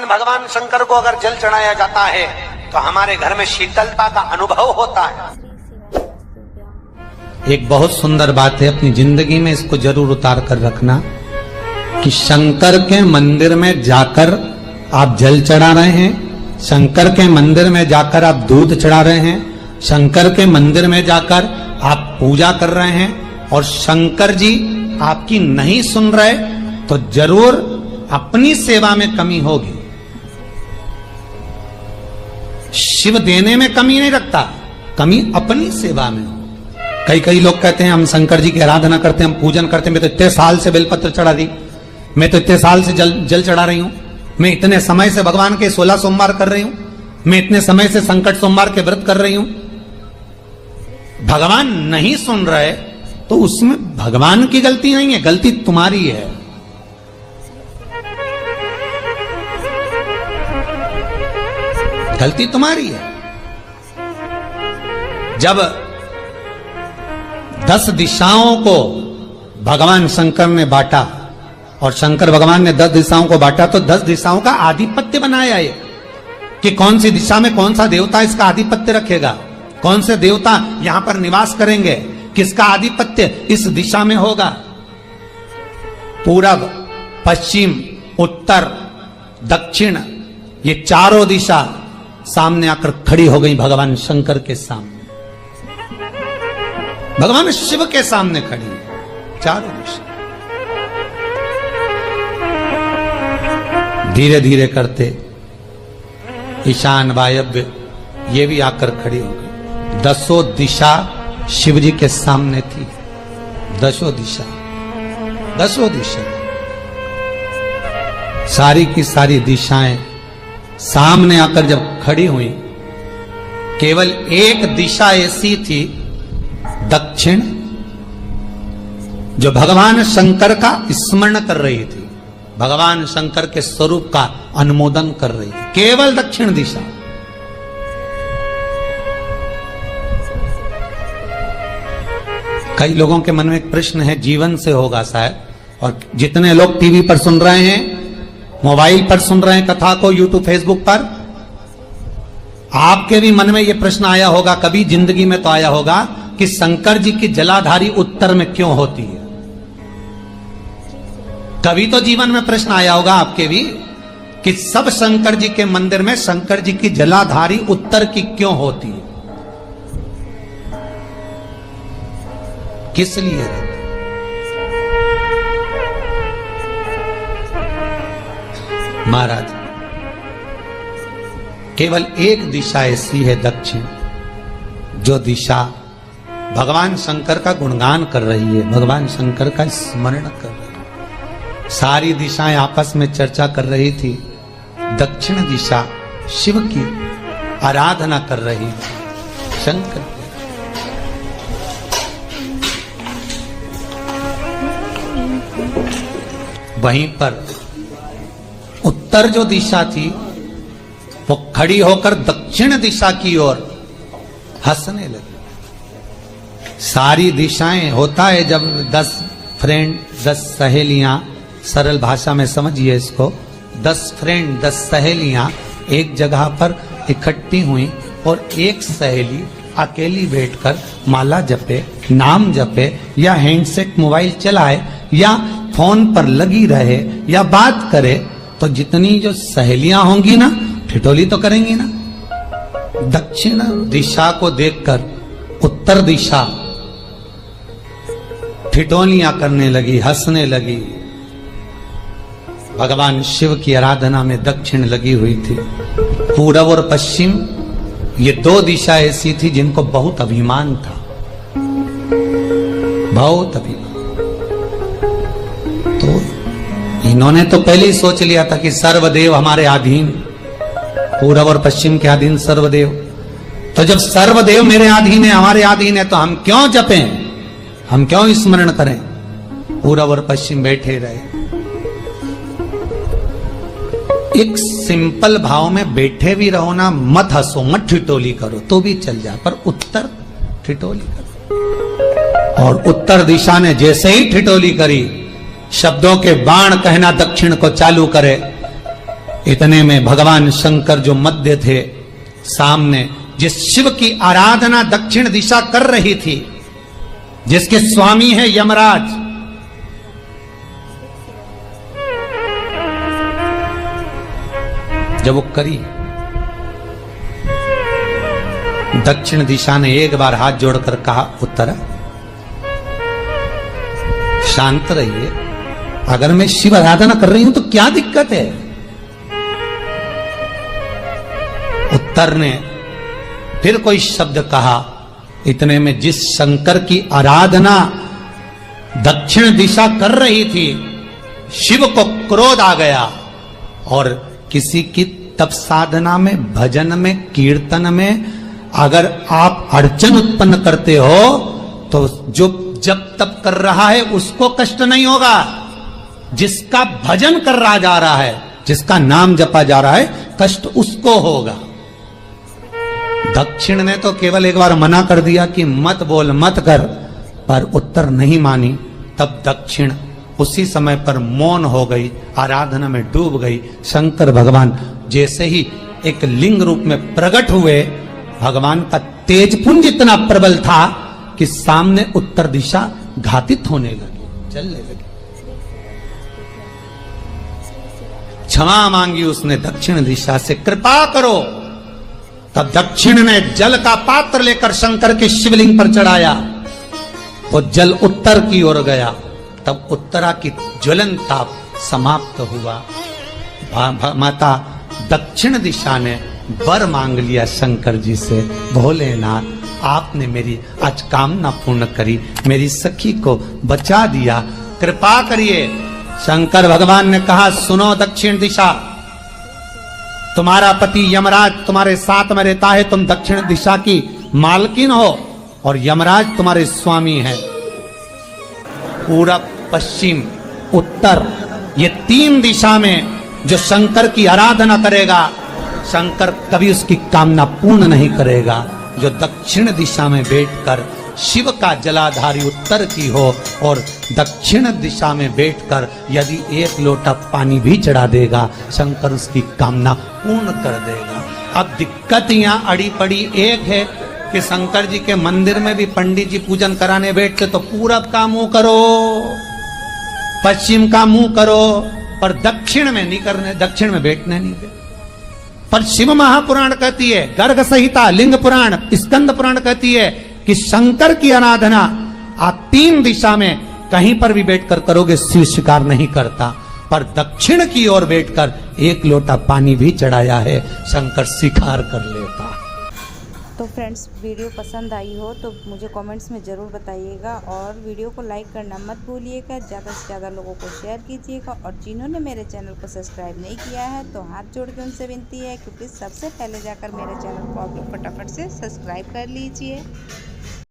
भगवान शंकर को अगर जल चढ़ाया जाता है तो हमारे घर में शीतलता का अनुभव होता है। एक बहुत सुंदर बात है, अपनी जिंदगी में इसको जरूर उतार कर रखना कि शंकर के मंदिर में जाकर आप जल चढ़ा रहे हैं, शंकर के मंदिर में जाकर आप दूध चढ़ा रहे हैं, शंकर के मंदिर में जाकर आप पूजा कर रहे हैं और शंकर जी आपकी नहीं सुन रहे तो जरूर अपनी सेवा में कमी होगी। शिव देने में कमी नहीं रखता, कमी अपनी सेवा में हो। कई लोग कहते हैं हम शंकर जी की आराधना करते हैं, हम पूजन करते हैं, मैं तो इतने साल से बेलपत्र चढ़ा दी, मैं तो इतने साल से जल चढ़ा रही हूं, मैं इतने समय से भगवान के 16 सोमवार कर रही हूं, मैं इतने समय से संकट सोमवार के व्रत कर रही हूं। भगवान नहीं सुन रहे तो उसमें भगवान की गलती नहीं है, गलती तुम्हारी है। गलती तुम्हारी है। जब 10 दिशाओं को भगवान शंकर ने बांटा और शंकर भगवान ने 10 दिशाओं को बांटा तो 10 दिशाओं का आधिपत्य बनाया है कि कौन सी दिशा में कौन सा देवता इसका आधिपत्य रखेगा, कौन से देवता यहां पर निवास करेंगे, किसका आधिपत्य इस दिशा में होगा। पूरब, पश्चिम, उत्तर, दक्षिण, ये चारों दिशा सामने आकर खड़ी हो गई भगवान शंकर के सामने, भगवान शिव के सामने खड़ी, चारों दिशा। धीरे धीरे करते ईशान, वायव्य ये भी आकर खड़ी हो गई। 10 दिशा शिव जी के सामने थी, 10 दिशा, 10 दिशा, सारी की सारी दिशाएं सामने आकर जब खड़ी हुई, केवल एक दिशा ऐसी थी दक्षिण, जो भगवान शंकर का स्मरण कर रही थी, भगवान शंकर के स्वरूप का अनुमोदन कर रही थी, केवल दक्षिण दिशा। कई लोगों के मन में एक प्रश्न है, जीवन से होगा शायद, और जितने लोग टीवी पर सुन रहे हैं, मोबाइल पर सुन रहे हैं कथा को, यूट्यूब, फेसबुक पर, आपके भी मन में यह प्रश्न आया होगा, कभी जिंदगी में तो आया होगा कि शंकर जी की जलाधारी उत्तर में क्यों होती है। कभी तो जीवन में प्रश्न आया होगा आपके भी कि सब शंकर जी के मंदिर में शंकर जी की जलाधारी उत्तर की क्यों होती है, किस लिए रहती? महाराज, केवल एक दिशा ऐसी है दक्षिण, जो दिशा भगवान शंकर का गुणगान कर रही है, भगवान शंकर का स्मरण कर रही है। सारी दिशाएं आपस में चर्चा कर रही थी, दक्षिण दिशा शिव की आराधना कर रही थी, शंकर की। वहीं पर उत्तर जो दिशा थी वो खड़ी होकर दक्षिण दिशा की ओर हंसने लगी। सारी दिशाएं, होता है जब 10 फ्रेंड, 10 सहेलियां, सरल भाषा में समझिए इसको, 10 फ्रेंड, 10 सहेलियां एक जगह पर इकट्ठी हुई और एक सहेली अकेली बैठकर माला जपे, नाम जपे, या हैंडसेट मोबाइल चलाए, या फोन पर लगी रहे, या बात करे, तो जितनी जो सहेलियां होंगी ना, ठिठोली तो करेंगी ना। दक्षिण दिशा को देखकर उत्तर दिशा ठिठोलियां करने लगी, हंसने लगी। भगवान शिव की आराधना में दक्षिण लगी हुई थी। पूरब और पश्चिम, ये 2 दिशा ऐसी थी जिनको बहुत अभिमान था, बहुत अभिमान। तो इन्होंने तो पहले ही सोच लिया था कि सर्वदेव हमारे अधीन, पूरब और पश्चिम के अधीन सर्वदेव। तो जब सर्वदेव मेरे अधीन है, हमारे अधीन है, तो हम क्यों जपें, हम क्यों स्मरण करें। पूरब और पश्चिम बैठे रहे, एक सिंपल भाव में बैठे भी रहो ना, मत हंसो, मत ठिठोली करो तो भी चल जाए, पर उत्तर ठिठोली करो। और उत्तर दिशा ने जैसे ही ठिठोली करी, शब्दों के बाण कहना दक्षिण को चालू करे, इतने में भगवान शंकर जो मध्य थे, सामने जिस शिव की आराधना दक्षिण दिशा कर रही थी, जिसके स्वामी है यमराज, जब वो करी, दक्षिण दिशा ने एक बार हाथ जोड़कर कहा, उत्तरा शांत रहिए, अगर मैं शिव आराधना कर रही हूं तो क्या दिक्कत है। उत्तर ने फिर कोई शब्द कहा। इतने में जिस शंकर की आराधना दक्षिण दिशा कर रही थी, शिव को क्रोध आ गया और किसी की तप साधना में, भजन में, कीर्तन में अगर आप अड़चन उत्पन्न करते हो तो जो जब तप कर रहा है उसको कष्ट नहीं होगा, जिसका भजन कर रहा जा रहा है, जिसका नाम जपा जा रहा है, कष्ट उसको होगा। दक्षिण ने तो केवल एक बार मना कर दिया कि मत बोल, मत कर, पर उत्तर नहीं मानी। तब दक्षिण उसी समय पर मौन हो गई, आराधना में डूब गई। शंकर भगवान जैसे ही एक लिंग रूप में प्रकट हुए, भगवान का तेजपुंज इतना प्रबल था कि सामने उत्तर दिशा घातित होने लगी, चलने लगी। क्षमा मांगी उसने दक्षिण दिशा से, कृपा करो। तब दक्षिण ने जल का पात्र लेकर शंकर के शिवलिंग पर चढ़ाया, वो जल उत्तर की ओर गया। तब उत्तरा की ज्वलन ताप समाप्त हुआ। माता दक्षिण दिशा ने वर मांग लिया शंकर जी से, भोलेनाथ आपने मेरी आज कामना पूर्ण करी, मेरी सखी को बचा दिया, कृपा करिए। शंकर भगवान ने कहा, सुनो दक्षिण दिशा, तुम्हारा पति यमराज तुम्हारे साथ में रहता है, तुम दक्षिण दिशा की मालकिन हो और यमराज तुम्हारे स्वामी हैं। पूरब, पश्चिम, उत्तर, ये तीन दिशा में जो शंकर की आराधना करेगा, शंकर कभी उसकी कामना पूर्ण नहीं करेगा। जो दक्षिण दिशा में बैठकर शिव का जलाधारी उत्तर की हो और दक्षिण दिशा में बैठकर यदि एक लोटा पानी भी चढ़ा देगा, शंकर उसकी कामना पूर्ण कर देगा। अब दिक्कत यहाँ अड़ी पड़ी एक है कि शंकर जी के मंदिर में भी पंडित जी पूजन कराने बैठते तो पूरब का मुंह करो, पश्चिम का मुंह करो, पर दक्षिण में नहीं करने, दक्षिण में बैठने नहीं दे। पर शिव महापुराण कहती है, गर्ग संहिता, लिंग पुराण, स्कंद पुराण कहती है कि शंकर की आराधना आप तीन दिशा में कहीं पर भी बैठकर करोगे, शिव स्वीकार नहीं करता। पर दक्षिण की ओर बैठकर एक लोटा पानी भी चढ़ाया है, शंकर स्वीकार कर लेता। तो फ्रेंड्स, वीडियो पसंद आई हो तो मुझे कमेंट्स में ज़रूर बताइएगा और वीडियो को लाइक करना मत भूलिएगा। ज़्यादा से ज़्यादा लोगों को शेयर कीजिएगा और जिन्होंने मेरे चैनल को सब्सक्राइब नहीं किया है तो हाथ जोड़ के उनसे विनती है कि प्लीज़ सबसे पहले जाकर मेरे चैनल को आप लोग फटाफट से सब्सक्राइब कर लीजिए।